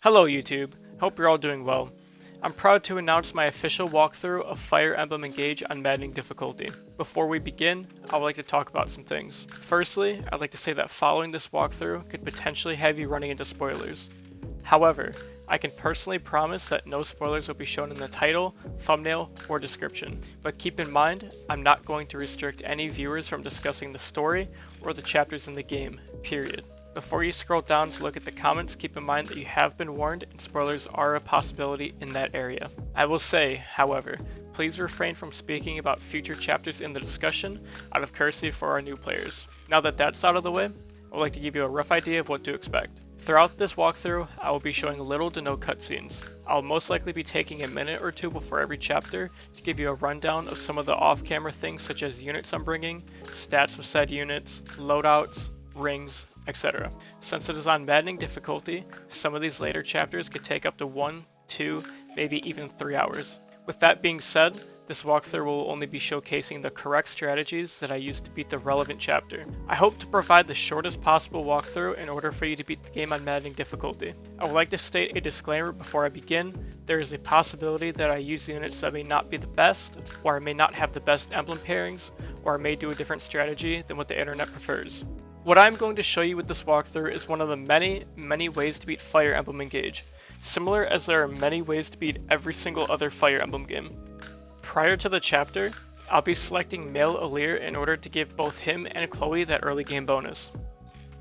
Hello YouTube, hope you're all doing well. I'm proud to announce my official walkthrough of Fire Emblem Engage on Maddening difficulty. Before we begin, I would like to talk about some things. Firstly, I'd like to say that following this walkthrough could potentially have you running into spoilers. However, I can personally promise that no spoilers will be shown in the title, thumbnail, or description, but keep in mind, I'm not going to restrict any viewers from discussing the story or the chapters in the game, period. Before you scroll down to look at the comments, keep in mind that you have been warned and spoilers are a possibility in that area. I will say, however, please refrain from speaking about future chapters in the discussion out of courtesy for our new players. Now that that's out of the way, I would like to give you a rough idea of what to expect. Throughout this walkthrough, I will be showing little to no cutscenes. I'll most likely be taking a minute or two before every chapter to give you a rundown of some of the off-camera things such as units I'm bringing, stats of said units, loadouts, rings, etc. Since it is on Maddening difficulty, some of these later chapters could take up to 1, 2, maybe even 3 hours. With that being said, this walkthrough will only be showcasing the correct strategies that I used to beat the relevant chapter. I hope to provide the shortest possible walkthrough in order for you to beat the game on Maddening difficulty. I would like to state a disclaimer before I begin. There is a possibility that I use units that may not be the best, or I may not have the best emblem pairings, or I may do a different strategy than what the internet prefers. What I'm going to show you with this walkthrough is one of the many ways to beat Fire Emblem Engage, similar as there are many ways to beat every single other Fire Emblem game. Prior to the chapter, I'll be selecting male Alear in order to give both him and Chloe that early game bonus.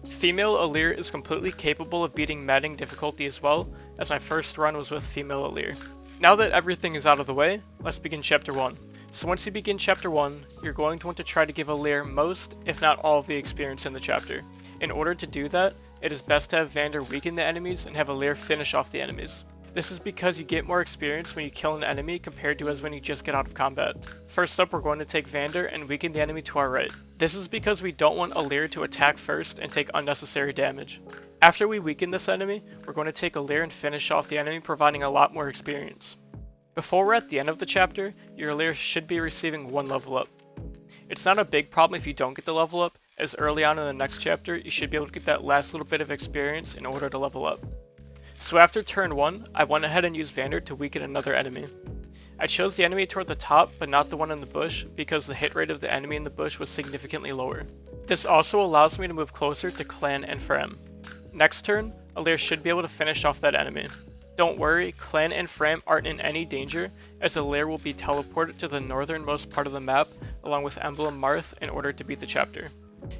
Female Alear is completely capable of beating Maddening difficulty as well, as my first run was with female Alear. Now that everything is out of the way, let's begin chapter 1. So once you begin chapter 1, you're going to want to try to give Alear most, if not all of the experience in the chapter. In order to do that, it is best to have Vander weaken the enemies and have Alear finish off the enemies. This is because you get more experience when you kill an enemy compared to as when you just get out of combat. First up, we're going to take Vander and weaken the enemy to our right. This is because we don't want Alear to attack first and take unnecessary damage. After we weaken this enemy, we're going to take Alear and finish off the enemy, providing a lot more experience. Before we're at the end of the chapter, your Alear should be receiving 1 level up. It's not a big problem if you don't get the level up, as early on in the next chapter, you should be able to get that last little bit of experience in order to level up. So after turn 1, I went ahead and used Vander to weaken another enemy. I chose the enemy toward the top, but not the one in the bush, because the hit rate of the enemy in the bush was significantly lower. This also allows me to move closer to Clan and Fram. Next turn, Alear should be able to finish off that enemy. Don't worry, Clan and Fram aren't in any danger, as Alear will be teleported to the northernmost part of the map along with Emblem Marth in order to beat the chapter.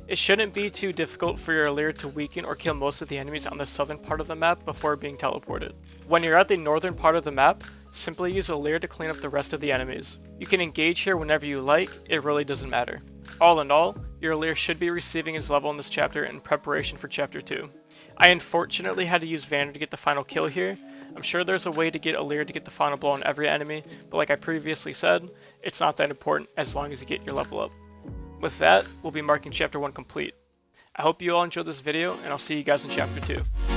It shouldn't be too difficult for your Alear to weaken or kill most of the enemies on the southern part of the map before being teleported. When you're at the northern part of the map, simply use Alear to clean up the rest of the enemies. You can engage here whenever you like, it really doesn't matter. All in all, your Alear should be receiving his level in this chapter in preparation for chapter 2. I unfortunately had to use Vander to get the final kill here. I'm sure there's a way to get Alear to get the final blow on every enemy, but like I previously said, it's not that important as long as you get your level up. With that, we'll be marking chapter 1 complete. I hope you all enjoyed this video, and I'll see you guys in chapter 2.